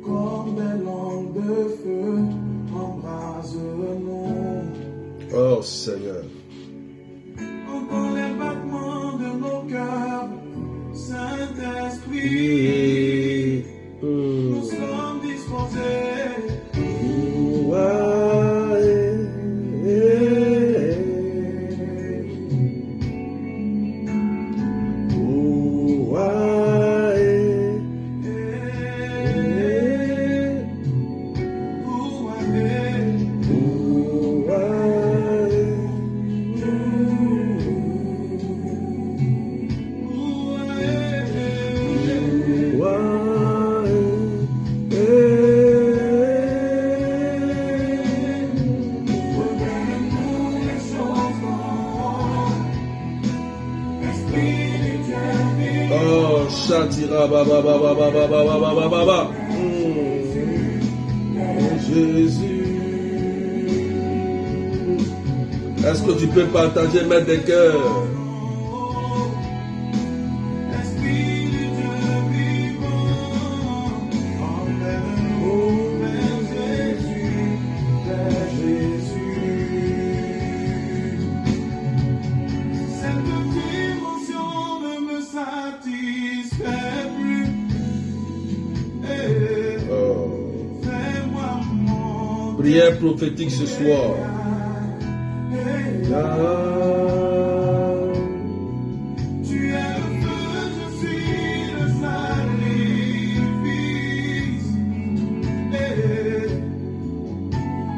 Comme des langues de feu embrase-nous. Oh Seigneur. Entends les battements de nos cœurs, Saint-Esprit. Nous sommes disposés. Jésus. Est-ce que tu peux partager, mettre des cœurs? Prière prophétique ce soir. Tu es le feu, je suis le sacrifice.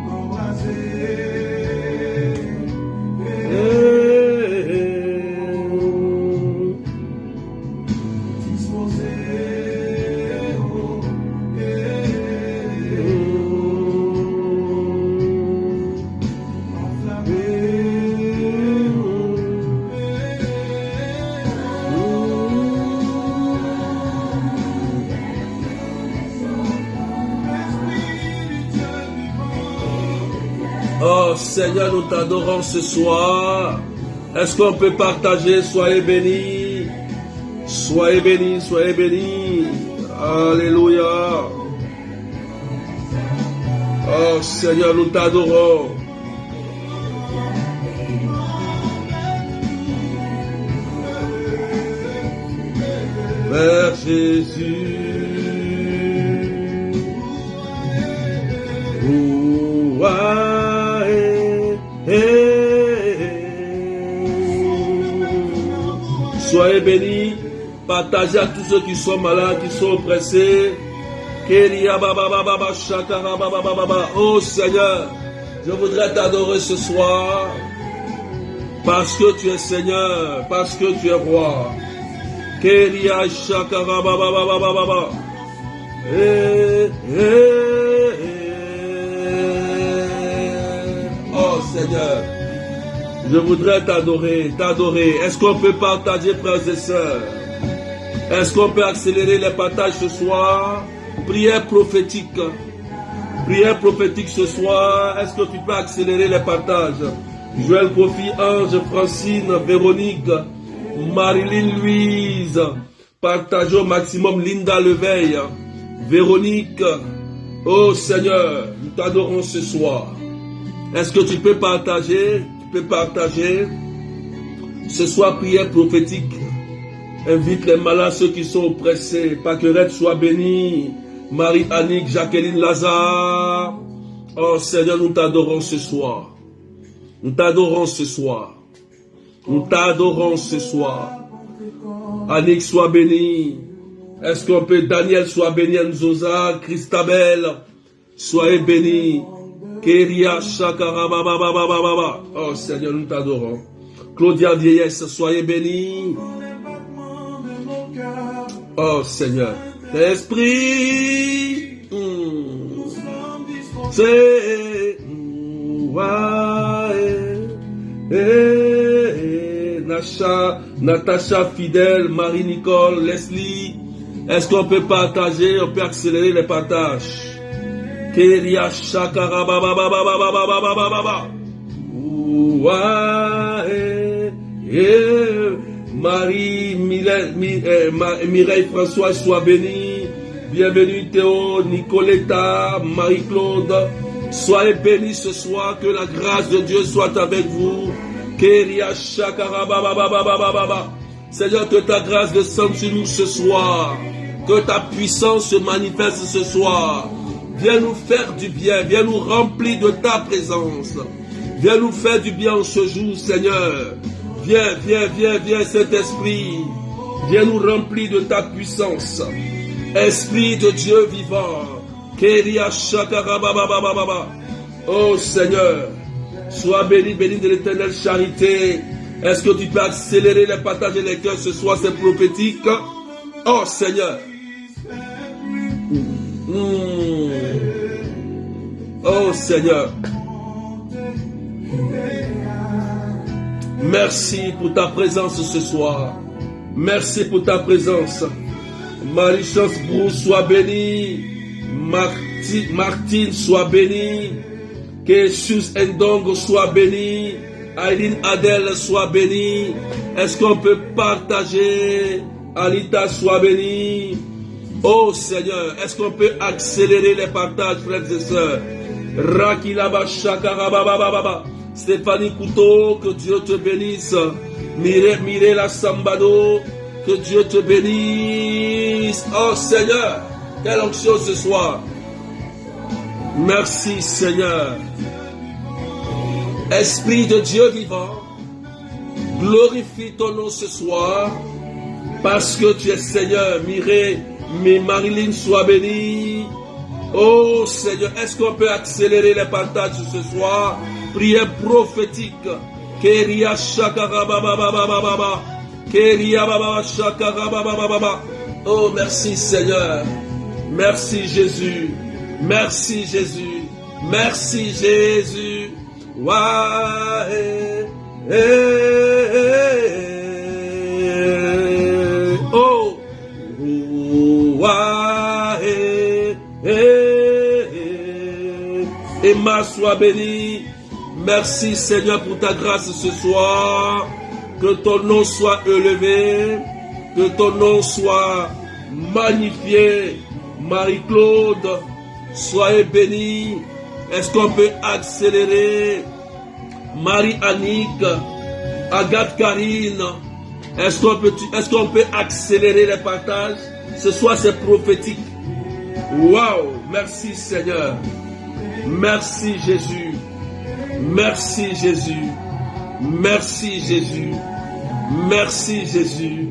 Embrasser. Oh Seigneur, nous t'adorons ce soir. Est-ce qu'on peut partager? Soyez bénis. Soyez bénis, soyez bénis. Alléluia. Oh Seigneur, nous t'adorons. Père Jésus. Soyez bénis, partagez à tous ceux qui sont malades, qui sont oppressés. Oh Seigneur, je voudrais t'adorer ce soir, parce que tu es Seigneur, parce que tu es roi. Oh Seigneur, je voudrais t'adorer, t'adorer. Est-ce qu'on peut partager, frères et sœurs? Est-ce qu'on peut accélérer les partages ce soir? Prière prophétique. Prière prophétique ce soir. Est-ce que tu peux accélérer les partages? Joël Kofi, Ange, Francine, Véronique, Marilyn Louise. Partagez au maximum. Linda Leveil, Véronique. Oh Seigneur, nous t'adorons ce soir. Est-ce que tu peux partager? Tu peux partager. Ce soir, prière prophétique. Invite les malades, ceux qui sont oppressés. Paquerette, sois bénie. Marie-Annick, Jacqueline Lazare. Oh Seigneur, nous t'adorons ce soir. Nous t'adorons ce soir. Nous t'adorons ce soir. Annick, sois bénie. Est-ce qu'on peut, Daniel, sois béni, Nzoza, Christabel, soyez béni. Kéria, Shakara, Baba. Oh Seigneur, nous t'adorons. Claudia Vieillesse, soyez bénie. Oh Seigneur, Esprit, c'est Natacha Fidèle, Marie-Nicole, Leslie. Est-ce qu'on peut partager? On peut accélérer les partages. Kéria Shakara Baba. Marie, Mireille François, sois bénie. Bienvenue Théo, Nicoletta, Marie-Claude. Soyez bénis ce soir, que la grâce de Dieu soit avec vous. Seigneur, que ta grâce descende sur nous ce soir. Que ta puissance se manifeste ce soir. Viens nous faire du bien, viens nous remplir de ta présence. Viens nous faire du bien en ce jour, Seigneur. Viens, Saint-Esprit. Viens nous remplir de ta puissance. Esprit de Dieu vivant. Oh Seigneur, sois béni de l'éternelle charité. Est-ce que tu peux accélérer les partages et les cœurs ce soir, c'est prophétique? Oh Seigneur. Oh Seigneur. Merci pour ta présence ce soir. Merci pour ta présence. Marie-Chance Brou, sois bénie. Martine, sois bénie. Jesus Ndongo, sois bénie. Aileen Adèle, sois bénie. Est-ce qu'on peut partager? Alita, sois bénie. Oh Seigneur, est-ce qu'on peut accélérer les partages, frères et sœurs? Rakilaba Shakarababa. Stéphanie Couteau, que Dieu te bénisse. Mirela Sambado, que Dieu te bénisse. Oh Seigneur, quelle onction ce soir. Merci Seigneur. Esprit de Dieu vivant, glorifie ton nom ce soir, parce que tu es Seigneur. Marilyn, sois bénie. Oh Seigneur, est-ce qu'on peut accélérer les partages ce soir? Prière prophétique. Keria Shakarababa. Keria Baba Shakarababa. Oh merci Seigneur. Merci Jésus. Merci Jésus. Merci Jésus. Oh. Emma, sois bénie. Merci Seigneur pour ta grâce ce soir. Que ton nom soit élevé. Que ton nom soit magnifié. Marie-Claude, soyez bénie. Est-ce qu'on peut accélérer? Marie-Annick, Agathe Karine, est-ce qu'on peut accélérer les partages? Ce soir c'est prophétique. Waouh, merci Seigneur. Merci Jésus. Merci Jésus. Merci Jésus. Merci Jésus.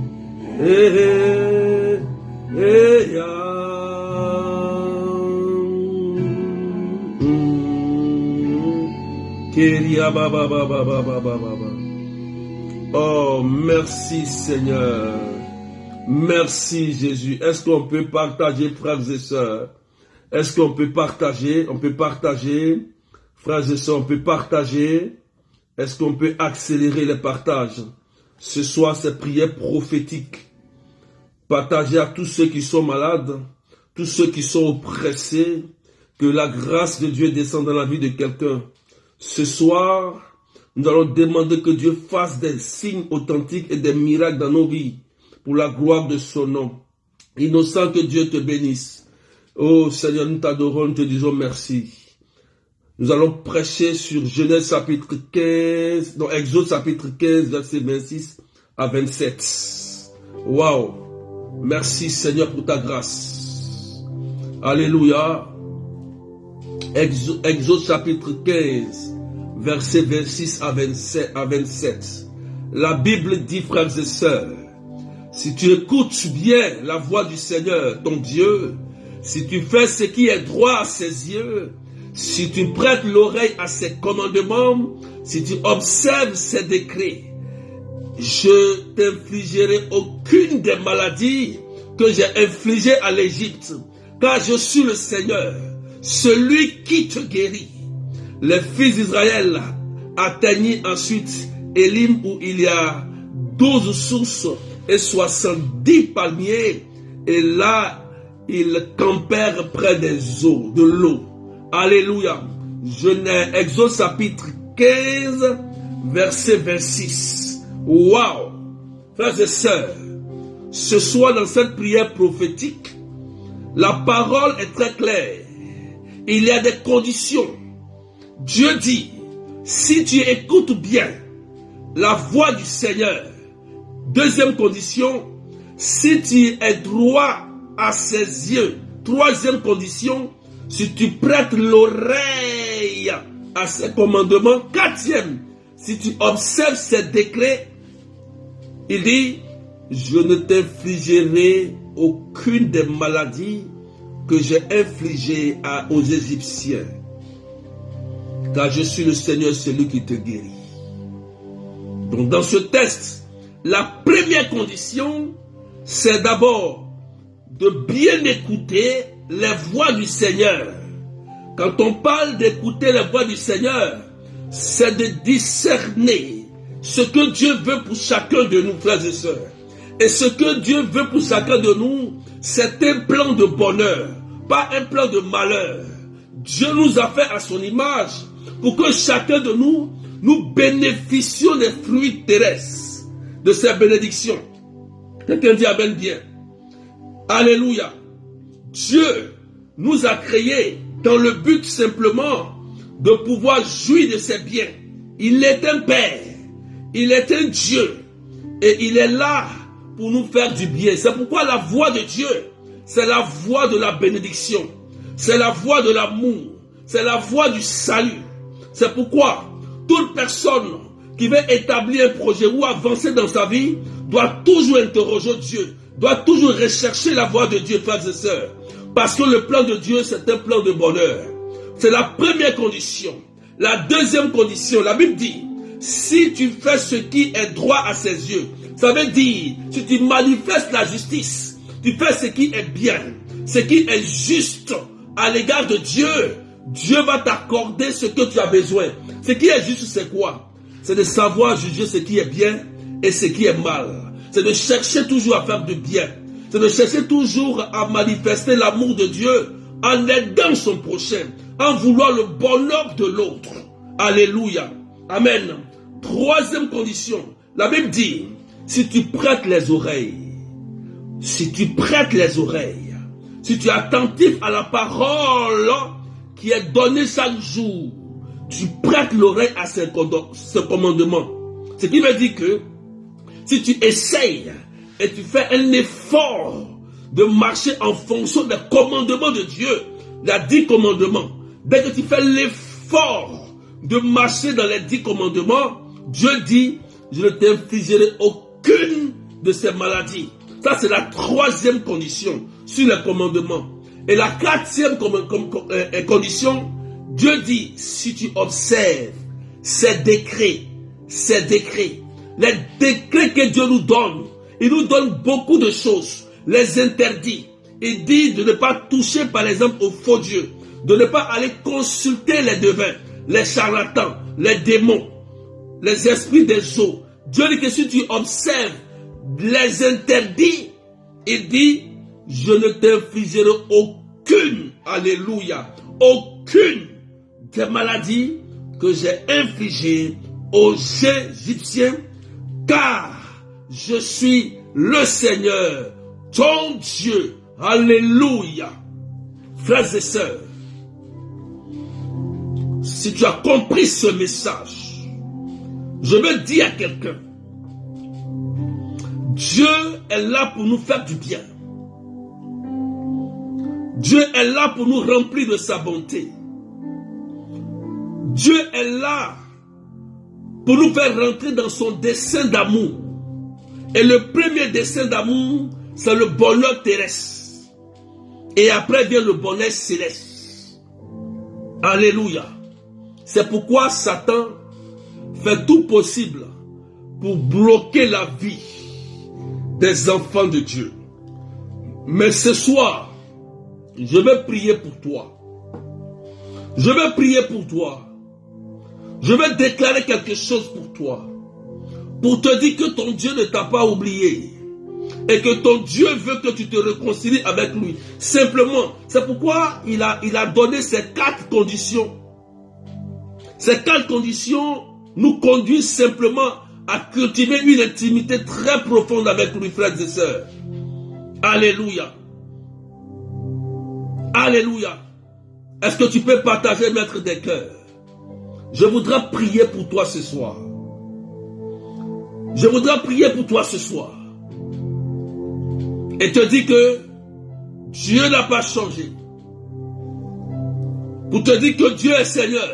Oh, merci Seigneur. Merci Jésus. Est-ce qu'on peut partager, frères et sœurs? Est-ce qu'on peut partager? On peut partager. Frères et sœurs, on peut partager. Est-ce qu'on peut accélérer les partages? Ce soir, c'est prière prophétique. Partagez à tous ceux qui sont malades, tous ceux qui sont oppressés, que la grâce de Dieu descende dans la vie de quelqu'un. Ce soir, nous allons demander que Dieu fasse des signes authentiques et des miracles dans nos vies, pour la gloire de son nom. Innocent, que Dieu te bénisse. Oh Seigneur, nous t'adorons, nous te disons merci. Nous allons prêcher sur Genèse chapitre 15, non, Exode chapitre 15, versets 26 à 27. Waouh! Merci Seigneur pour ta grâce. Alléluia. Exode chapitre 15, versets 26 à 27. La Bible dit, frères et sœurs, si tu écoutes bien la voix du Seigneur, ton Dieu, si tu fais ce qui est droit à ses yeux, si tu prêtes l'oreille à ses commandements, si tu observes ses décrets, je t'infligerai aucune des maladies que j'ai infligées à l'Égypte, car je suis le Seigneur, celui qui te guérit. Les fils d'Israël atteignirent ensuite Élim, où il y a 12 sources et 70 palmiers, et là ils campèrent près des eaux, de l'eau. Alléluia. Exode chapitre 15, verset 26. Waouh! Frères et sœurs, ce soir dans cette prière prophétique, la parole est très claire. Il y a des conditions. Dieu dit, si tu écoutes bien la voix du Seigneur, deuxième condition, si tu es droit à ses yeux, troisième condition, si tu prêtes l'oreille à ses commandements, quatrième, si tu observes ses décrets, il dit, je ne t'infligerai aucune des maladies que j'ai infligées aux Égyptiens, car je suis le Seigneur, celui qui te guérit. Donc dans ce texte, la première condition, c'est d'abord de bien écouter les voix du Seigneur. Quand on parle d'écouter les voix du Seigneur, c'est de discerner ce que Dieu veut pour chacun de nous, frères et sœurs. Et ce que Dieu veut pour chacun de nous, c'est un plan de bonheur, pas un plan de malheur. Dieu nous a fait à son image pour que chacun de nous, nous bénéficions des fruits terrestres, de ses bénédictions. Quelqu'un dit amen bien. Alléluia. Dieu nous a créés dans le but simplement de pouvoir jouir de ses biens. Il est un Père, il est un Dieu et il est là pour nous faire du bien. C'est pourquoi la voix de Dieu, c'est la voix de la bénédiction, c'est la voix de l'amour, c'est la voix du salut. C'est pourquoi toute personne qui veut établir un projet ou avancer dans sa vie doit toujours interroger Dieu, doit toujours rechercher la voix de Dieu, frères et sœurs. Parce que le plan de Dieu, c'est un plan de bonheur. C'est la première condition. La deuxième condition, la Bible dit, si tu fais ce qui est droit à ses yeux, ça veut dire, si tu manifestes la justice, tu fais ce qui est bien, ce qui est juste à l'égard de Dieu, Dieu va t'accorder ce que tu as besoin. Ce qui est juste, c'est quoi? C'est de savoir juger ce qui est bien et ce qui est mal. C'est de chercher toujours à faire du bien. C'est de chercher toujours à manifester l'amour de Dieu en aidant son prochain, en vouloir le bonheur de l'autre. Alléluia. Amen. Troisième condition, la Bible dit, si tu prêtes les oreilles, si tu prêtes les oreilles, si tu es attentif à la parole qui est donnée chaque jour, tu prêtes l'oreille à ce commandement. Ce qui veut dire que si tu essayes et tu fais un effort de marcher en fonction des commandements de Dieu, les 10 commandements, dès que tu fais l'effort de marcher dans les 10 commandements, Dieu dit, je ne t'infligerai aucune de ces maladies. Ça, c'est la troisième condition sur les commandements. Et la quatrième condition, Dieu dit, si tu observes ces décrets, les décrets que Dieu nous donne, il nous donne beaucoup de choses, les interdits. Il dit de ne pas toucher par exemple aux faux dieux, de ne pas aller consulter les devins, les charlatans, les démons, les esprits des eaux. Dieu dit que si tu observes les interdits, il dit, je ne t'infligerai aucune, alléluia, aucune des maladies que j'ai infligées aux Égyptiens, car je suis le Seigneur, ton Dieu. Alléluia. Frères et sœurs, si tu as compris ce message, je veux dire à quelqu'un, Dieu est là pour nous faire du bien. Dieu est là pour nous remplir de sa bonté. Dieu est là pour nous faire rentrer dans son dessein d'amour. Et le premier dessein d'amour, c'est le bonheur terrestre. Et après vient le bonheur céleste. Alléluia. C'est pourquoi Satan fait tout possible pour bloquer la vie des enfants de Dieu. Mais ce soir, je vais prier pour toi. Je vais prier pour toi. Je vais déclarer quelque chose pour toi. Pour te dire que ton Dieu ne t'a pas oublié. Et que ton Dieu veut que tu te réconcilies avec lui. Simplement, c'est pourquoi il a donné ces 4 conditions. Ces 4 conditions nous conduisent simplement à cultiver une intimité très profonde avec lui, frères et sœurs. Alléluia. Alléluia. Est-ce que tu peux partager, maître des cœurs? Je voudrais prier pour toi ce soir. Je voudrais prier pour toi ce soir. Et te dire que Dieu n'a pas changé. Pour te dire que Dieu est Seigneur.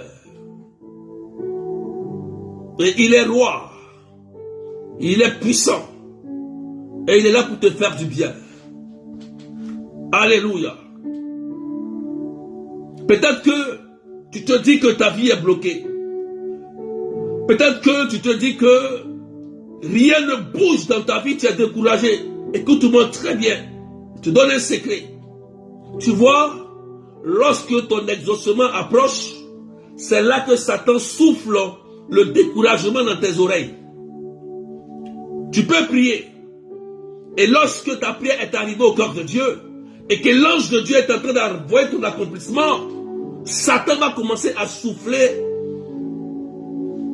Et il est roi. Il est puissant. Et il est là pour te faire du bien. Alléluia. Peut-être que tu te dis que ta vie est bloquée. Peut-être que tu te dis que rien ne bouge dans ta vie, tu es découragé. Écoute-moi très bien. Je te donne un secret. Tu vois, lorsque ton exaucement approche, c'est là que Satan souffle le découragement dans tes oreilles. Tu peux prier. Et lorsque ta prière est arrivée au cœur de Dieu, et que l'ange de Dieu est en train d'envoyer ton accomplissement, Satan va commencer à souffler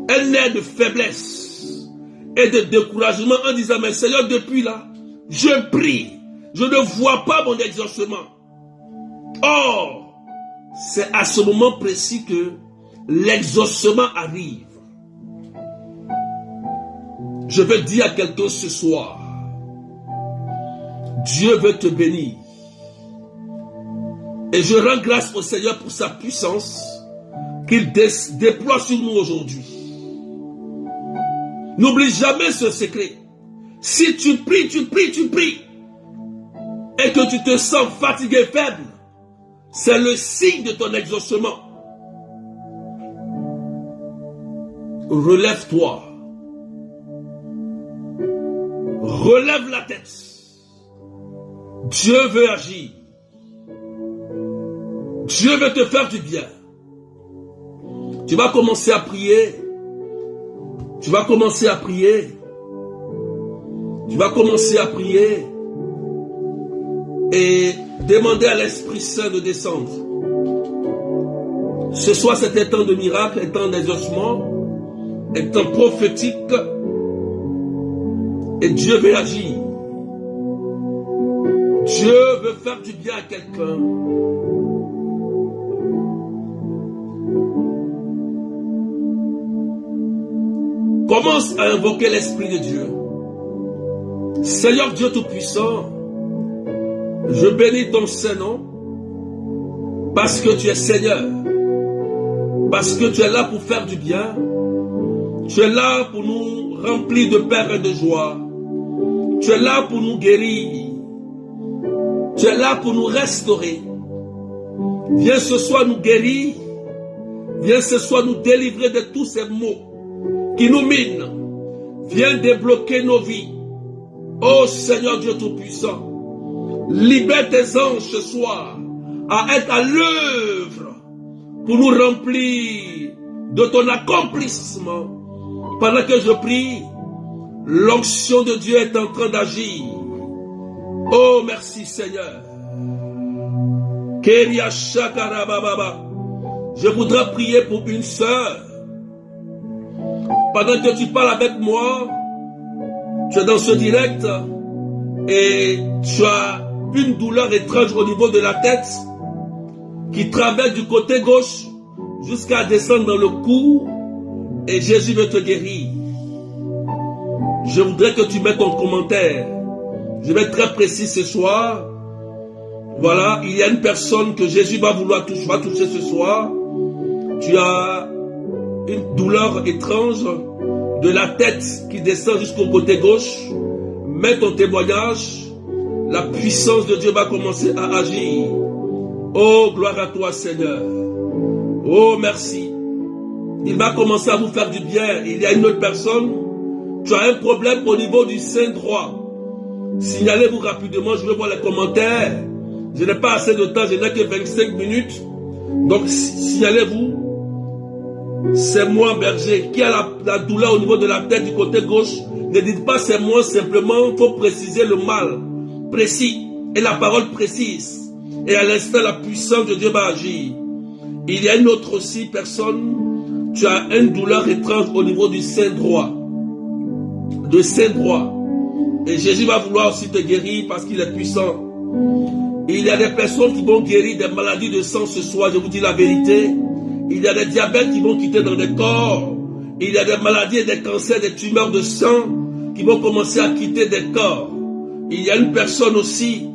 un air de faiblesse et de découragement en disant, mais Seigneur, depuis là, je prie, je ne vois pas mon exaucement. Or, c'est à ce moment précis que l'exaucement arrive. Je veux dire à quelqu'un ce soir, Dieu veut te bénir. Et je rends grâce au Seigneur pour sa puissance qu'il déploie sur nous aujourd'hui. N'oublie jamais ce secret. Si tu pries, tu pries, tu pries, et que tu te sens fatigué, faible, c'est le signe de ton exaucement. Relève-toi. Relève la tête. Dieu veut agir. Dieu veut te faire du bien. Tu vas commencer à prier. Tu vas commencer à prier. Tu vas commencer à prier. Et demander à l'Esprit Saint de descendre. Ce soir, c'est un temps de miracle, un temps d'exaucement, un temps prophétique. Et Dieu veut agir. Dieu veut faire du bien à quelqu'un. Commence à invoquer l'Esprit de Dieu. Seigneur Dieu Tout-Puissant, je bénis ton Saint-Nom parce que tu es Seigneur, parce que tu es là pour faire du bien, tu es là pour nous remplir de paix et de joie, tu es là pour nous guérir, tu es là pour nous restaurer. Viens ce soir nous guérir, viens ce soir nous délivrer de tous ces maux qui nous minent. Viens débloquer nos vies. Oh Seigneur Dieu Tout-Puissant, libère tes anges ce soir à être à l'œuvre pour nous remplir de ton accomplissement. Pendant que je prie, l'onction de Dieu est en train d'agir. Oh merci Seigneur. Je voudrais prier pour une sœur. Pendant que tu parles avec moi, tu es dans ce direct et tu as une douleur étrange au niveau de la tête qui traverse du côté gauche jusqu'à descendre dans le cou et Jésus veut te guérir. Je voudrais que tu mettes ton commentaire. Je vais être très précis ce soir. Voilà, il y a une personne que Jésus va vouloir toucher ce soir. Tu as une douleur étrange de la tête qui descend jusqu'au côté gauche. Mets ton témoignage. La puissance de Dieu va commencer à agir. Oh, gloire à toi, Seigneur. Oh, merci. Il va commencer à vous faire du bien. Il y a une autre personne. Tu as un problème au niveau du sein droit. Signalez-vous rapidement. Je veux voir les commentaires. Je n'ai pas assez de temps. Je n'ai que 25 minutes. Donc, signalez-vous. C'est moi, berger, qui a la douleur au niveau de la tête du côté gauche. Ne dites pas c'est moi, simplement, il faut préciser le mal. Précis. Et la parole précise. Et à l'instant, la puissance de Dieu va agir. Il y a une autre aussi personne. Tu as une douleur étrange au niveau du sein droit. de ses droits. Et Jésus va vouloir aussi te guérir parce qu'il est puissant. Il y a des personnes qui vont guérir des maladies de sang ce soir, je vous dis la vérité. Il y a des diabètes qui vont quitter dans les corps. Il y a des maladies et des cancers, des tumeurs de sang qui vont commencer à quitter des corps. Il y a une personne aussi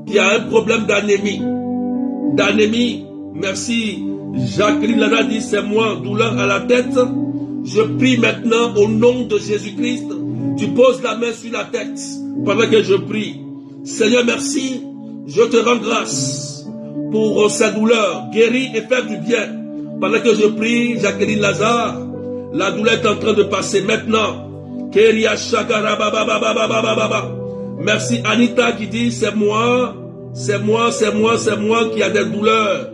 qui a un problème d'anémie. D'anémie, merci. Jacqueline Lana dit, c'est moi, douleur à la tête. Je prie maintenant au nom de Jésus-Christ. Tu poses la main sur la tête pendant que je prie. Seigneur, merci. Je te rends grâce pour sa douleur. Guéris et fais du bien. Pendant que je prie, Jacqueline Lazare, la douleur est en train de passer maintenant. Merci Anita qui dit, c'est moi qui a des douleurs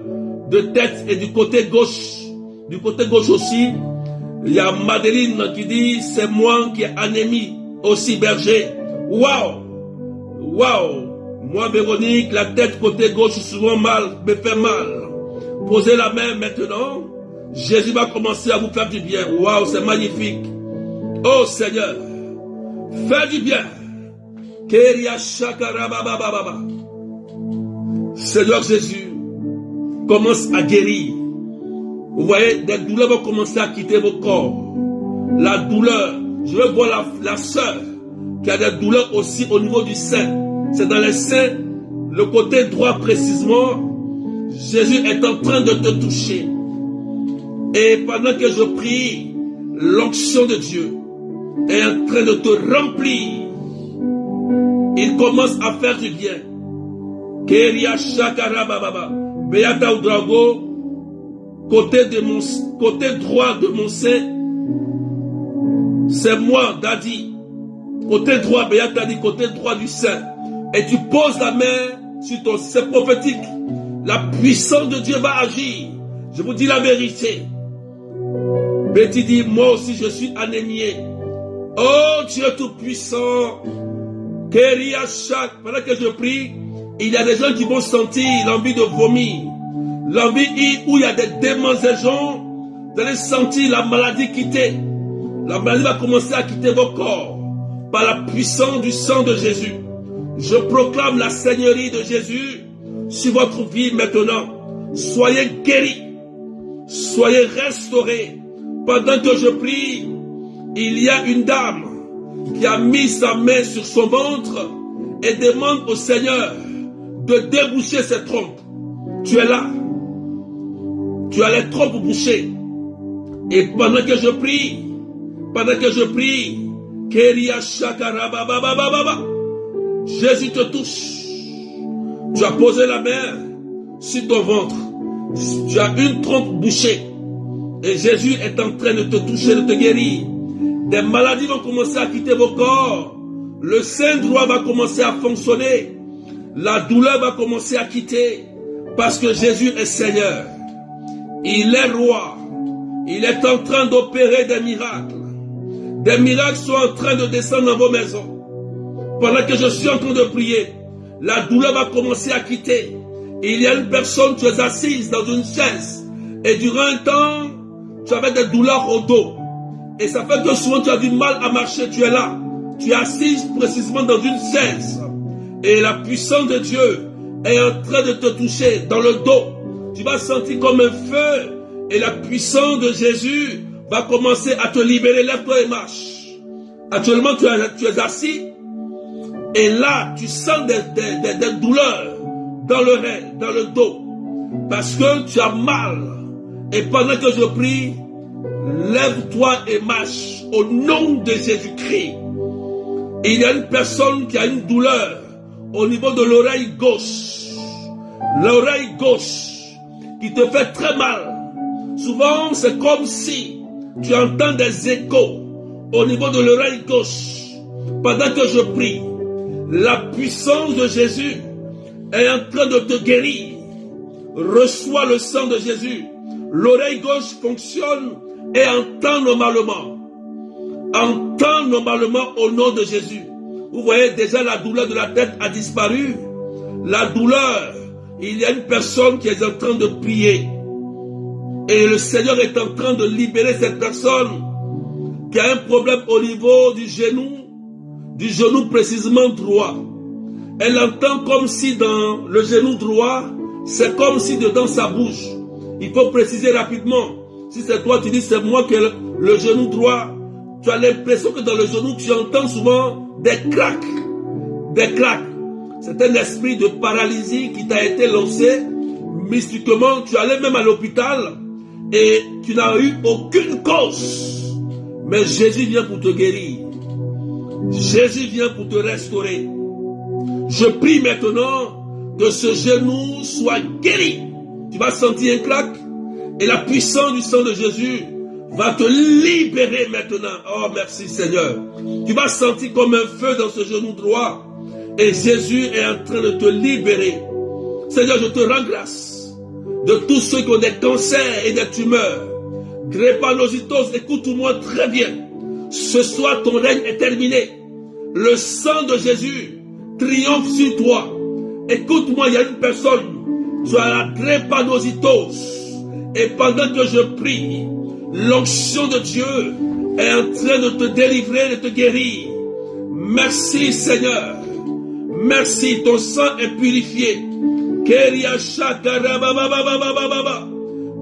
de tête et du côté gauche. Du côté gauche aussi. Il y a Madeleine qui dit, c'est moi qui ai anémie, aussi berger. Waouh! Waouh! Moi, Véronique, la tête côté gauche, souvent mal, me fait mal. Posez la main maintenant. Jésus va commencer à vous faire du bien. Waouh, c'est magnifique. Oh Seigneur, fais du bien. Seigneur Jésus, commence à guérir. Vous voyez, des douleurs vont commencer à quitter vos corps. La douleur, je veux voir la sœur qui a des douleurs aussi au niveau du sein. C'est dans les seins, le côté droit précisément. Jésus est en train de te toucher. Et pendant que je prie, l'onction de Dieu est en train de te remplir. Il commence à faire du bien. Keria Shakara Baba. Beata Oudrago. Côté droit de mon sein, c'est moi, Daddy. Côté droit, Beata dit côté droit du sein. Et tu poses la main sur ton sein prophétique. La puissance de Dieu va agir. Je vous dis la vérité. Betty dit, moi aussi je suis anémié. Oh Dieu tout-puissant. Keria Shak. Pendant que je prie, il y a des gens qui vont sentir l'envie de vomir. L'envie où il y a des démangeaisons, vous allez sentir la maladie quitter. La maladie va commencer à quitter vos corps par la puissance du sang de Jésus. Je proclame la seigneurie de Jésus sur votre vie maintenant. Soyez guéris, soyez restaurés. Pendant que je prie, il y a une dame qui a mis sa main sur son ventre et demande au Seigneur de déboucher ses trompes. Tu es là. Tu as les trompes bouchées. Et pendant que je prie, Jésus te touche. Tu as posé la main sur ton ventre. Tu as une trompe bouchée. Et Jésus est en train de te toucher, de te guérir. Des maladies vont commencer à quitter vos corps. Le sein droit va commencer à fonctionner. La douleur va commencer à quitter. Parce que Jésus est Seigneur. Il est roi. Il est en train d'opérer des miracles. Des miracles sont en train de descendre dans vos maisons. Pendant que je suis en train de prier, la douleur va commencer à quitter. Il y a une personne, tu es assise dans une chaise. Et durant un temps, tu avais des douleurs au dos. Et ça fait que souvent tu as du mal à marcher. Tu es là. Tu es assise précisément dans une chaise. Et la puissance de Dieu est en train de te toucher dans le dos. Tu vas sentir comme un feu et la puissance de Jésus va commencer à te libérer. Lève-toi et marche. Actuellement, tu es assis et là, tu sens des douleurs dans le dos parce que tu as mal. Et pendant que je prie, lève-toi et marche au nom de Jésus-Christ. Il y a une personne qui a une douleur au niveau de l'oreille gauche. L'oreille gauche qui te fait très mal. Souvent, c'est comme si tu entends des échos au niveau de l'oreille gauche. Pendant que je prie, la puissance de Jésus est en train de te guérir. Reçois le sang de Jésus. L'oreille gauche fonctionne et entend normalement. Entend normalement au nom de Jésus. Vous voyez déjà la douleur de la tête a disparu. La douleur, il y a une personne qui est en train de prier. Et le Seigneur est en train de libérer cette personne qui a un problème au niveau du genou du genou précisément droit. Elle entend comme si dans le genou droit, c'est comme si dedans ça bouge. Il faut préciser rapidement. Si c'est toi, tu dis c'est moi qui ai le genou droit. Tu as l'impression que dans le genou, tu entends souvent des craques. Des craques. C'est un esprit de paralysie qui t'a été lancé. Mystiquement, tu allais même à l'hôpital et tu n'as eu aucune cause. Mais Jésus vient pour te guérir. Jésus vient pour te restaurer. Je prie maintenant que ce genou soit guéri. Tu vas sentir un claque et la puissance du sang de Jésus va te libérer maintenant. Oh, merci Seigneur. Tu vas sentir comme un feu dans ce genou droit et Jésus est en train de te libérer. Seigneur, je te rends grâce de tous ceux qui ont des cancers et des tumeurs. Drépanocytose, écoute-moi très bien. Ce soir, ton règne est terminé. Le sang de Jésus triomphe sur toi. Écoute-moi, il y a une personne, tu as la drépanocytose. Et pendant que je prie, l'onction de Dieu est en train de te délivrer, de te guérir. Merci Seigneur. Merci, ton sang est purifié. Keria shakarababababababa.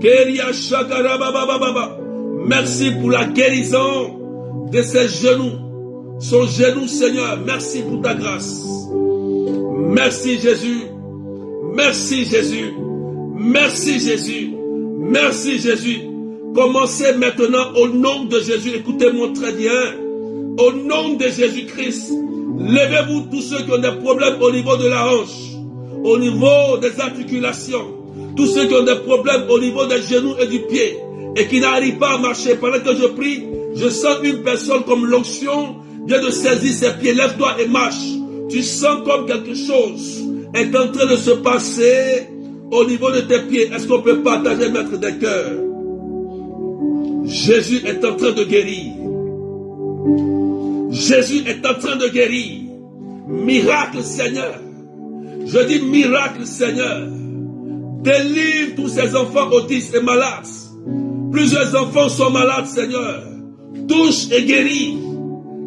Keria shakarabababababa. Merci pour la guérison de ses genoux. Son genou, Seigneur. Merci pour ta grâce. Merci Jésus. Merci Jésus. Merci Jésus. Merci Jésus. Commencez maintenant au nom de Jésus. Écoutez-moi très bien. Au nom de Jésus-Christ, levez-vous tous ceux qui ont des problèmes au niveau de la hanche, au niveau des articulations, tous ceux qui ont des problèmes au niveau des genoux et du pied et qui n'arrivent pas à marcher. Pendant que je prie, je sens une personne comme l'onction vient de saisir ses pieds. Lève-toi et marche. Tu sens comme quelque chose est en train de se passer au niveau de tes pieds. Est-ce qu'on peut partager, maître des cœurs? Jésus est en train de guérir. Jésus est en train de guérir. Miracle, Seigneur. Je dis miracle, Seigneur. Délivre tous ces enfants autistes et malades. Plusieurs enfants sont malades, Seigneur. Touche et guéris.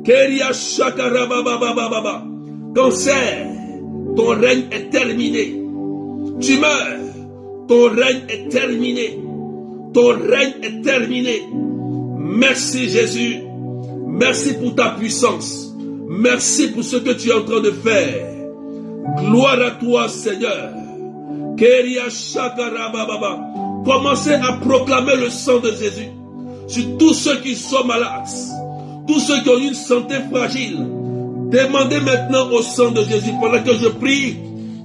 Keria shakarabababababa. Cancer, ton règne est terminé. Tumeur, ton règne est terminé. Ton règne est terminé. Merci Jésus. Merci pour ta puissance. Merci pour ce que tu es en train de faire. Gloire à toi, Seigneur. Keria shakarabababa. Commencez à proclamer le sang de Jésus sur tous ceux qui sont malades, tous ceux qui ont une santé fragile. Demandez maintenant au sang de Jésus. Pendant que je prie,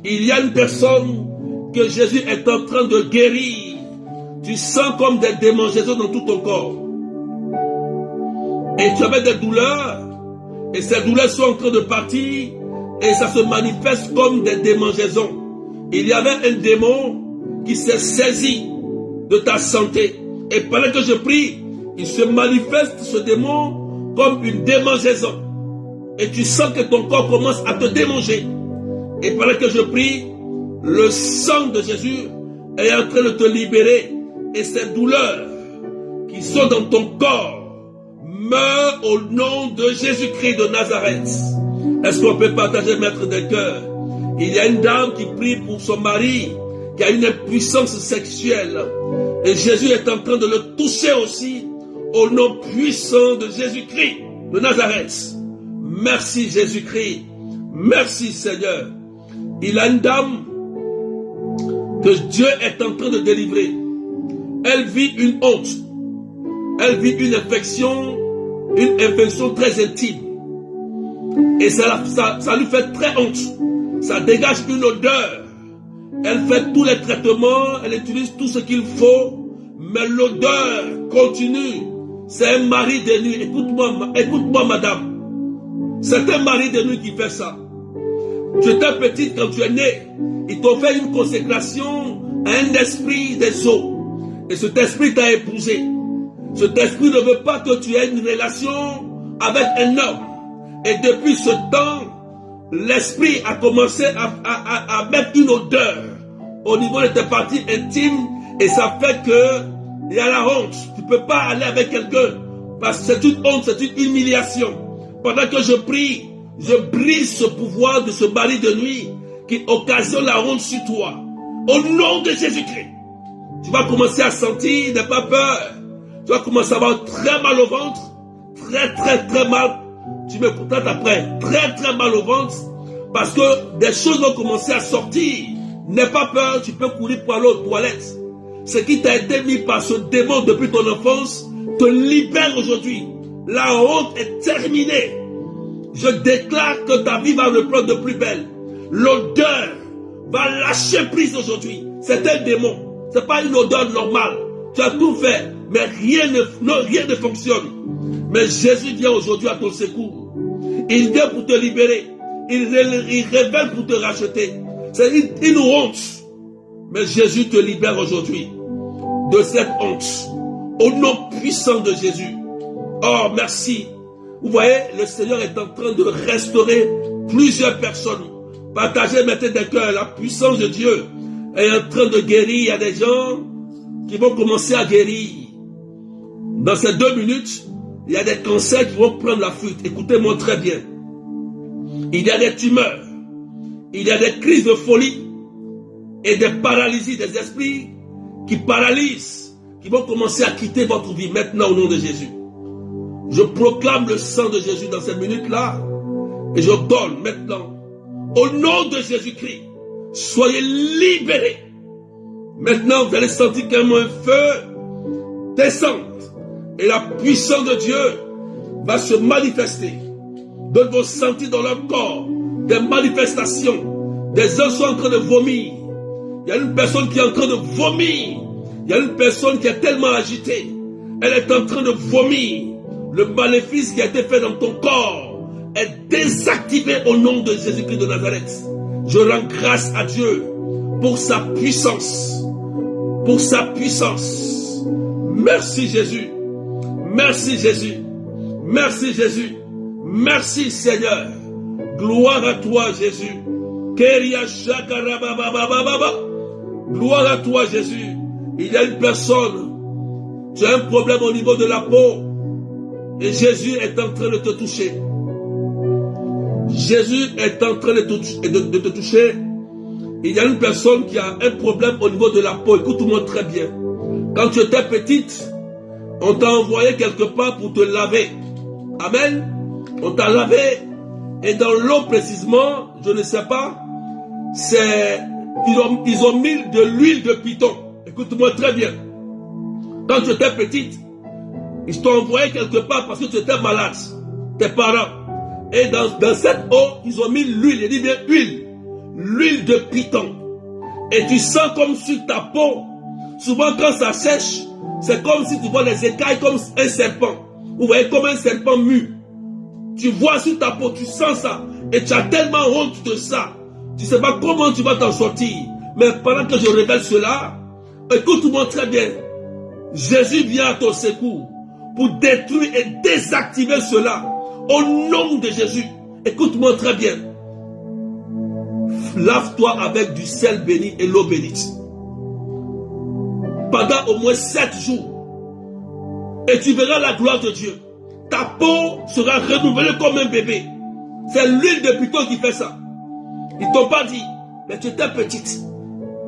il y a une personne que Jésus est en train de guérir. Tu sens comme des démangeaisons dans tout ton corps. Et tu avais des douleurs. Et ces douleurs sont en train de partir. Et ça se manifeste comme des démangeaisons. Il y avait un démon qui s'est saisi de ta santé. Et pendant que je prie, il se manifeste, ce démon, comme une démangeaison. Et tu sens que ton corps commence à te démanger. Et pendant que je prie, le sang de Jésus est en train de te libérer. Et ces douleurs qui sont dans ton corps meurent au nom de Jésus-Christ de Nazareth. Est-ce qu'on peut partager, maître des cœurs? Il y a une dame qui prie pour son mari qui a une impuissance sexuelle. Et Jésus est en train de le toucher aussi au nom puissant de Jésus-Christ de Nazareth. Merci Jésus-Christ. Merci Seigneur. Il a une dame que Dieu est en train de délivrer. Elle vit une honte. Elle vit une infection très intime. Et ça lui fait très honte. Ça dégage une odeur. Elle fait tous les traitements, elle utilise tout ce qu'il faut, mais l'odeur continue. C'est un mari de nuit. Écoute-moi madame. C'est un mari de nuit qui fait ça. Tu étais petite quand tu es née. Ils t'ont fait une consécration à un esprit des eaux. Et cet esprit t'a épousé. Cet esprit ne veut pas que tu aies une relation avec un homme. Et depuis ce temps, l'esprit a commencé à mettre une odeur au niveau de tes parties intimes. Et ça fait qu'il y a la honte. Tu ne peux pas aller avec quelqu'un. Parce que c'est une honte, c'est une humiliation. Pendant que je prie, Je brise ce pouvoir de ce mari de nuit qui occasionne la honte sur toi. Au nom de Jésus-Christ. Tu vas commencer à sentir, n'aie pas peur. Tu vas commencer à avoir très mal au ventre. Très mal. Tu me contactes après. Très mal au ventre. Parce que des choses vont commencer à sortir. N'aie pas peur, tu peux courir pour aller aux toilettes. Ce qui t'a été mis par ce démon depuis ton enfance te libère aujourd'hui. La honte est terminée. Je déclare que ta vie va reprendre de plus belle. L'odeur va lâcher prise aujourd'hui. C'est un démon. Ce n'est pas une odeur normale. Tu as tout fait, mais rien ne fonctionne. Mais Jésus vient aujourd'hui à ton secours. Il vient pour te libérer. Il révèle pour te racheter. C'est une honte. Mais Jésus te libère aujourd'hui de cette honte. Au nom puissant de Jésus. Oh, merci. Vous voyez, le Seigneur est en train de restaurer plusieurs personnes. Partagez maintenant des cœurs. La puissance de Dieu est en train de guérir. Il y a des gens qui vont commencer à guérir. Dans ces 2 minutes, il y a des cancers qui vont prendre la fuite. Écoutez-moi très bien. Il y a des tumeurs. Il y a des crises de folie et des paralysies, des esprits qui paralysent, qui vont commencer à quitter votre vie maintenant au nom de Jésus. Je proclame le sang de Jésus dans ces minutes-là et je donne maintenant, au nom de Jésus-Christ, soyez libérés. Maintenant, vous allez sentir comme un feu descendre et la puissance de Dieu va se manifester. Donc, vous sentez dans leur corps des manifestations. Des gens sont en train de vomir. Il y a une personne qui est en train de vomir. Il y a une personne qui est tellement agitée. Elle est en train de vomir. Le maléfice qui a été fait dans ton corps est désactivé au nom de Jésus-Christ de Nazareth. Je rends grâce à Dieu pour sa puissance. Pour sa puissance. Merci Jésus. Merci Jésus. Merci Jésus. Merci Seigneur. Gloire à toi Jésus. Gloire à toi Jésus. Il y a une personne, tu as un problème au niveau de la peau et Jésus est en train de te toucher. Jésus est en train de te toucher. Il y a une personne qui a un problème au niveau de la peau. Écoute-moi très bien. Quand tu étais petite, on t'a envoyé quelque part pour te laver. Amen. On t'a lavé et dans l'eau précisément, je ne sais pas, ils ont mis de l'huile de python. Écoute-moi très bien. Quand tu étais petite, ils t'ont envoyé quelque part parce que tu étais malade. Tes parents. Et dans cette eau, ils ont mis l'huile. Il dit bien huile. L'huile de python. Et tu sens comme sur ta peau. Souvent quand ça sèche, c'est comme si tu vois les écailles comme un serpent. Vous voyez comme un serpent mu. Tu vois sur ta peau, tu sens ça. Et tu as tellement honte de ça. Tu ne sais pas comment tu vas t'en sortir. Mais pendant que je révèle cela, écoute-moi très bien. Jésus vient à ton secours pour détruire et désactiver cela. Au nom de Jésus. Écoute-moi très bien. Lave-toi avec du sel béni et l'eau bénite. Pendant au moins 7 jours. Et tu verras la gloire de Dieu. Ta peau sera renouvelée comme un bébé. C'est l'huile de python qui fait ça. Ils ne t'ont pas dit, mais tu étais petite.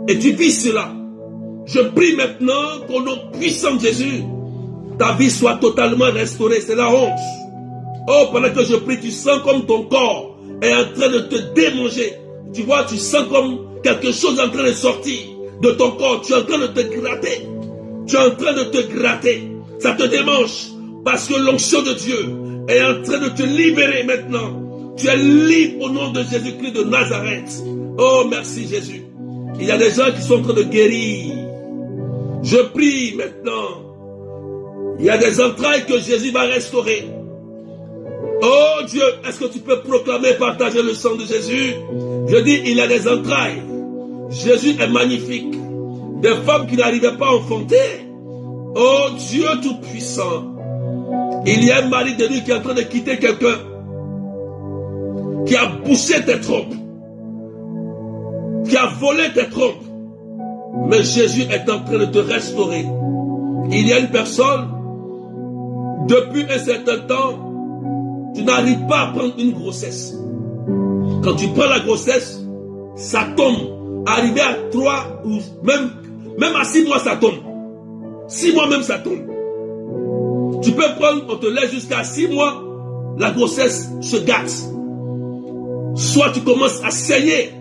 Et tu vis cela. Je prie maintenant qu'au nom puissant de Jésus, ta vie soit totalement restaurée. C'est la honte. Oh, pendant que je prie, tu sens comme ton corps est en train de te démanger. Tu vois, tu sens comme quelque chose est en train de sortir de ton corps. Tu es en train de te gratter. Tu es en train de te gratter. Ça te démange. Parce que l'onction de Dieu est en train de te libérer maintenant. Tu es libre au nom de Jésus-Christ de Nazareth. Oh, merci Jésus. Il y a des gens qui sont en train de guérir. Je prie maintenant. Il y a des entrailles que Jésus va restaurer. Oh Dieu, est-ce que tu peux proclamer, partager le sang de Jésus? Je dis, il y a des entrailles. Jésus est magnifique. Des femmes qui n'arrivaient pas à enfanter. Oh Dieu tout-puissant. Il y a un mari de lui qui est en train de quitter quelqu'un. Qui a bouché tes trompes. Qui a volé tes trompes. Mais Jésus est en train de te restaurer. Il y a une personne, depuis un certain temps, tu n'arrives pas à prendre une grossesse. Quand tu prends la grossesse, ça tombe. Arrivé à 3 ou même à 6 mois, ça tombe. 6 mois même, ça tombe. Tu peux prendre, on te laisse jusqu'à 6 mois, la grossesse se gâte. Soit tu commences à saigner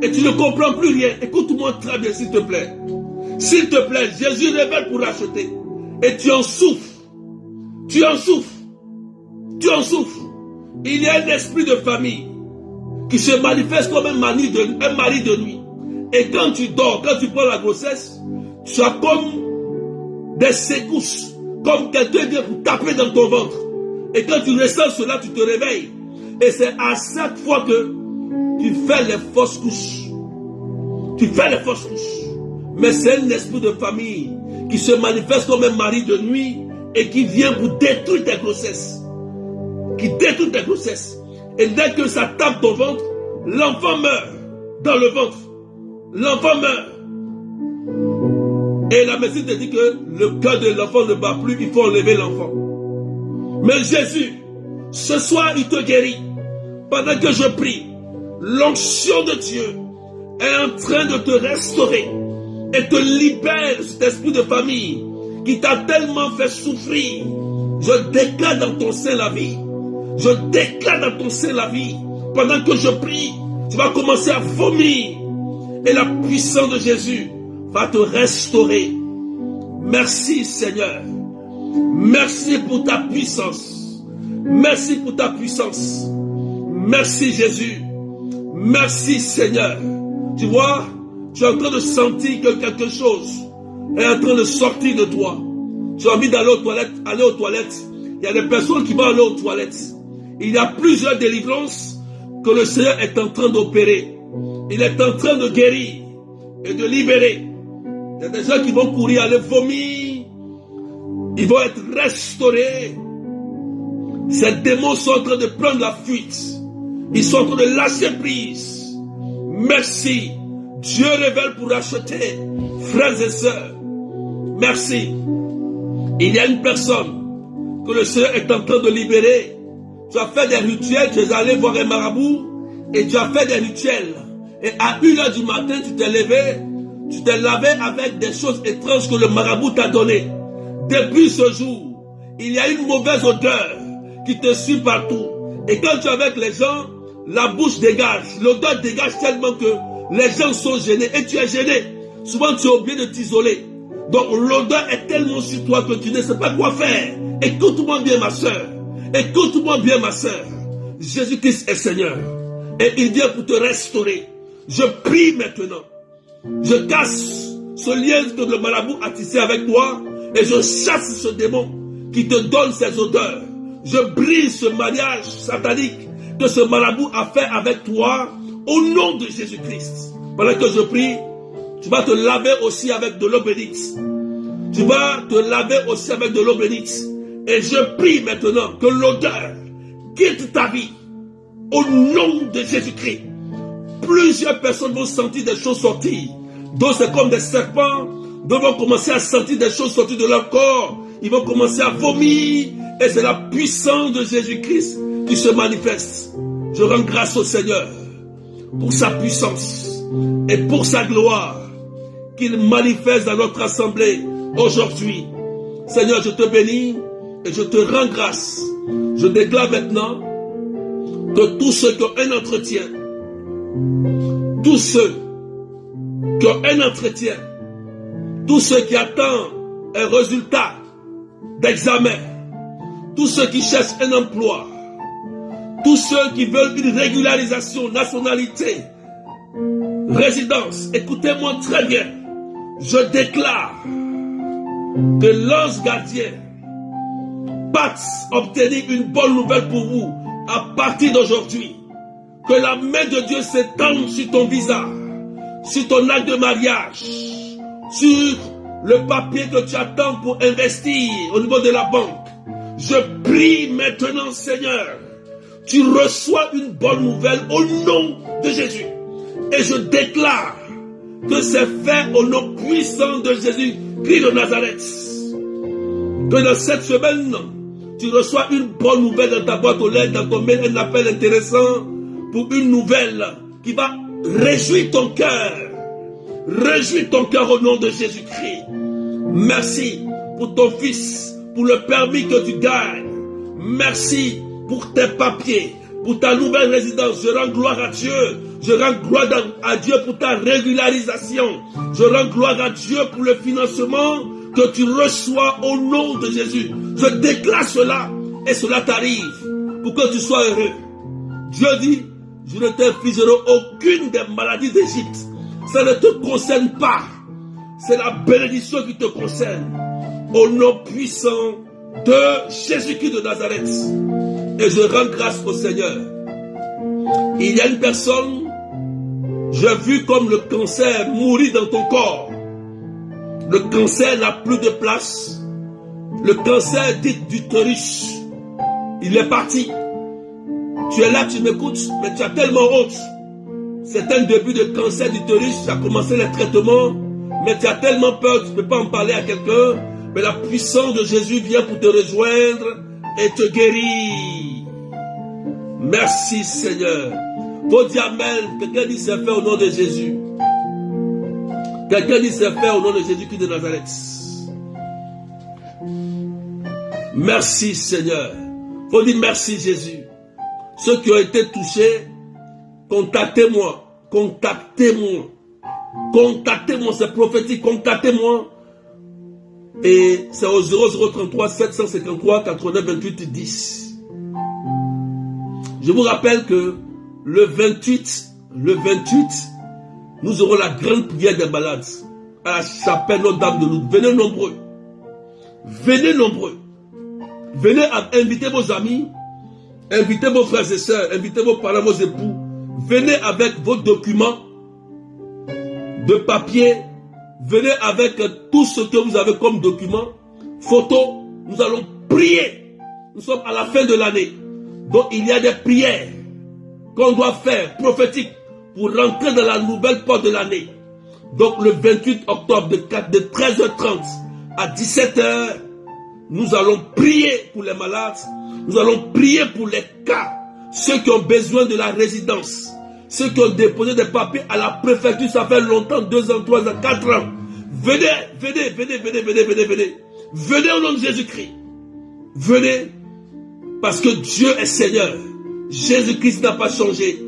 et tu ne comprends plus rien. Écoute-moi très bien, s'il te plaît. S'il te plaît, Jésus révèle pour racheter. Et tu en souffres. Tu en souffres. Tu en souffres. Il y a un esprit de famille qui se manifeste comme un mari de nuit. Et quand tu dors, quand tu prends la grossesse, tu as comme des secousses, comme quelqu'un vient pour taper dans ton ventre. Et quand tu ressens cela, tu te réveilles. Et c'est à chaque fois que tu fais les fausses couches. Tu fais les fausses couches. Mais c'est un esprit de famille qui se manifeste comme un mari de nuit et qui vient pour détruire tes grossesses. Qui détruit tes grossesses. Et dès que ça tape ton ventre, l'enfant meurt dans le ventre. L'enfant meurt. Et la médecine te dit que le cœur de l'enfant ne bat plus, il faut enlever l'enfant. Mais Jésus, ce soir, il te guérit. Pendant que je prie, l'onction de Dieu est en train de te restaurer et te libère de cet esprit de famille qui t'a tellement fait souffrir. Je déclare dans ton sein la vie. Je déclare dans ton sein la vie. Pendant que je prie, tu vas commencer à vomir. Et la puissance de Jésus va te restaurer. Merci Seigneur. Merci pour ta puissance. Merci pour ta puissance. Merci Jésus. Merci Seigneur. Tu vois, tu es en train de sentir que quelque chose est en train de sortir de toi. Tu as envie d'aller aux toilettes, aller aux toilettes. Il y a des personnes qui vont aller aux toilettes. Il y a plusieurs délivrances que le Seigneur est en train d'opérer. Il est en train de guérir et de libérer. Il y a des gens qui vont courir, aller vomir. Ils vont être restaurés. Ces démons sont en train de prendre la fuite. Ils sont en train de lâcher prise. Merci. Dieu révèle pour racheter. Frères et sœurs, merci. Il y a une personne que le Seigneur est en train de libérer. Tu as fait des rituels, tu es allé voir un marabout et tu as fait des rituels. Et à 1h du matin, tu t'es levé, tu t'es lavé avec des choses étranges que le marabout t'a données. Depuis ce jour, il y a une mauvaise odeur qui te suit partout. Et quand tu es avec les gens, la bouche dégage, l'odeur dégage tellement que les gens sont gênés. Et tu es gêné. Souvent, tu es obligé de t'isoler. Donc, l'odeur est tellement sur toi que tu ne sais pas quoi faire. Écoute-moi bien, ma soeur. Écoute-moi bien, ma soeur. Jésus-Christ est Seigneur. Et il vient pour te restaurer. Je prie maintenant. Je casse ce lien que le marabout a tissé avec toi. Et je chasse ce démon qui te donne ces odeurs. Je brise ce mariage satanique que ce marabout a fait avec toi. Au nom de Jésus-Christ. Pendant que je prie, tu vas te laver aussi avec de l'eau bénite. Tu vas te laver aussi avec de l'eau bénite. Et je prie maintenant que l'odeur quitte ta vie. Au nom de Jésus-Christ. Plusieurs personnes vont sentir des choses sortir. Donc c'est comme des serpents. D'autres vont commencer à sentir des choses sortir de leur corps. Ils vont commencer à vomir. Et c'est la puissance de Jésus-Christ qui se manifeste. Je rends grâce au Seigneur pour sa puissance et pour sa gloire qu'il manifeste dans notre assemblée aujourd'hui. Seigneur, je te bénis et je te rends grâce. Je déclare maintenant que tous ceux qui ont un entretien, tous ceux qui ont un entretien, tous ceux qui attendent un résultat d'examen, tous ceux qui cherchent un emploi, tous ceux qui veulent une régularisation, nationalité, résidence, écoutez-moi très bien. Je déclare que l'ange gardien parte obtenir une bonne nouvelle pour vous à partir d'aujourd'hui. Que la main de Dieu s'étende sur ton visage, sur ton acte de mariage, sur le papier que tu attends pour investir au niveau de la banque. Je prie maintenant, Seigneur, tu reçois une bonne nouvelle au nom de Jésus. Et je déclare que c'est fait au nom puissant de Jésus-Christ de Nazareth. Que dans cette semaine, tu reçois une bonne nouvelle dans ta boîte aux lettres, dans ton mail, un appel intéressant pour une nouvelle qui va réjouir ton cœur. Réjouis ton cœur au nom de Jésus-Christ. Merci pour ton fils, pour le permis que tu gagnes. Merci pour tes papiers, pour ta nouvelle résidence. Je rends gloire à Dieu. Je rends gloire à Dieu pour ta régularisation. Je rends gloire à Dieu pour le financement que tu reçois au nom de Jésus. Je déclare cela et cela t'arrive pour que tu sois heureux. Dieu dit, je ne t'infligerai aucune des maladies d'Égypte. Ça ne te concerne pas. C'est la bénédiction qui te concerne. Au nom puissant de Jésus-Christ de Nazareth. Et je rends grâce au Seigneur. Il y a une personne, j'ai vu comme le cancer mourir dans ton corps. Le cancer n'a plus de place. Le cancer dit d'utérus. Il est parti. Tu es là, tu m'écoutes, mais tu as tellement honte. C'est un début de cancer d'utérus, tu as commencé les traitements, mais tu as tellement peur, tu ne peux pas en parler à quelqu'un, mais la puissance de Jésus vient pour te rejoindre et te guérir. Merci Seigneur. Faut dire Amen. Quelqu'un dit c'est fait au nom de Jésus. Quelqu'un dit c'est fait au nom de Jésus-Christ de Nazareth. Merci Seigneur. Faut dire merci Jésus. Ceux qui ont été touchés, contactez-moi, contactez-moi, contactez-moi, c'est prophétique, contactez-moi. Et c'est au 0033 753 89 28 10. Je vous rappelle que le 28, nous aurons la grande prière des malades à la chapelle Notre-Dame de Lourdes. Venez nombreux. Venez nombreux. Venez inviter vos amis, invitez vos frères et sœurs, invitez vos parents, vos époux. Venez avec vos documents de papier. Venez avec tout ce que vous avez comme document. Photos. Nous allons prier. Nous sommes à la fin de l'année. Donc il y a des prières qu'on doit faire, prophétiques, pour rentrer dans la nouvelle porte de l'année. Donc le 28 octobre de 13h30 à 17h, nous allons prier pour les malades. Nous allons prier pour les cas. Ceux qui ont besoin de la résidence. Ceux qui ont déposé des papiers à la préfecture, ça fait longtemps, 2 ans, 3 ans, 4 ans. Venez, venez, venez, venez, venez, venez, venez. Venez au nom de Jésus-Christ. Venez, parce que Dieu est Seigneur. Jésus-Christ n'a pas changé.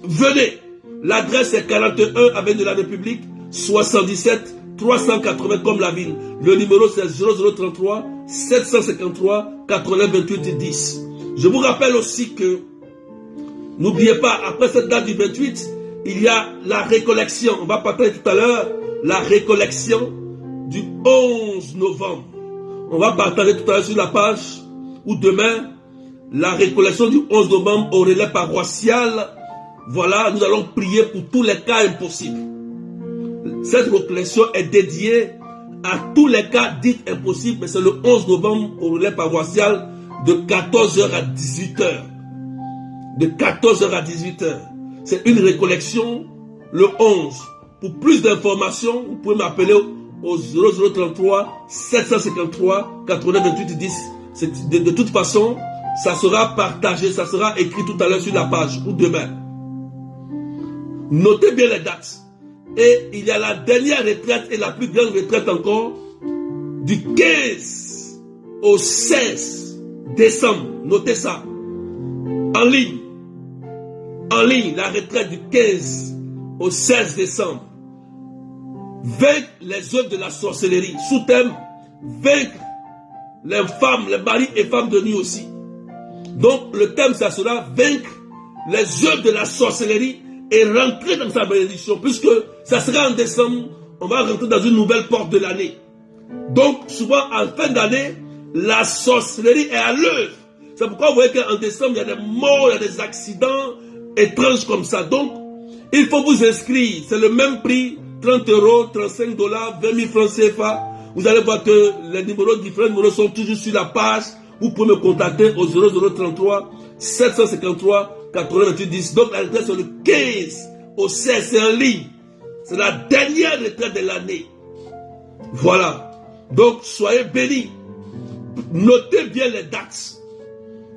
Venez. L'adresse est 41 avenue de la République, 77 380 comme la ville. Le numéro c'est 0033 753 89 28 10. Je vous rappelle aussi que, n'oubliez pas, après cette date du 28, il y a la récollection. On va parler tout à l'heure, la récollection du 11 novembre. On va partager tout à l'heure sur la page, ou demain, la récollection du 11 novembre au relais paroissial. Voilà, nous allons prier pour tous les cas impossibles. Cette récollection est dédiée à tous les cas dits impossibles, mais c'est le 11 novembre au relais paroissial de 14h à 18h. De 14h à 18h. C'est une récollection le 11. Pour plus d'informations, vous pouvez m'appeler au 0033 753 88 10. De toute façon, ça sera partagé, ça sera écrit tout à l'heure sur la page ou demain. Notez bien les dates. Et il y a la dernière retraite et la plus grande retraite encore du 15 au 16 décembre. Notez ça. En ligne. En ligne, la retraite du 15 au 16 décembre. Vaincre les œuvres de la sorcellerie. Sous-thème, vaincre les femmes, les maris et femmes de nuit aussi. Donc le thème, ça sera vaincre les œuvres de la sorcellerie et rentrer dans sa bénédiction. Puisque ça sera en décembre, on va rentrer dans une nouvelle porte de l'année. Donc souvent en fin d'année, la sorcellerie est à l'œuvre. C'est pourquoi vous voyez qu'en décembre, il y a des morts, il y a des accidents étranges comme ça. Donc, il faut vous inscrire. C'est le même prix, 30 €, 35 $, 20 000 francs CFA. Vous allez voir que les différents numéros sont toujours sur la page. Vous pouvez me contacter au 0033 753 88 10. Donc la retraite c'est le 15 au 16, c'est en ligne. C'est la dernière retraite de l'année. Voilà. Donc soyez bénis. Notez bien les dates.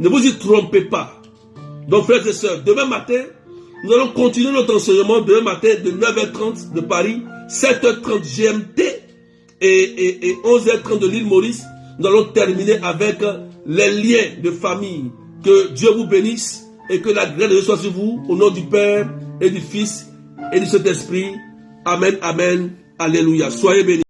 Ne vous y trompez pas. Donc frères et sœurs, demain matin, nous allons continuer notre enseignement demain matin de 9h30 de Paris, 7h30 GMT et 11h30 de l'île Maurice. Nous allons terminer avec les liens de famille. Que Dieu vous bénisse et que la grâce de Dieu soit sur vous. Au nom du Père et du Fils et du Saint-Esprit. Amen, amen, alléluia. Soyez bénis.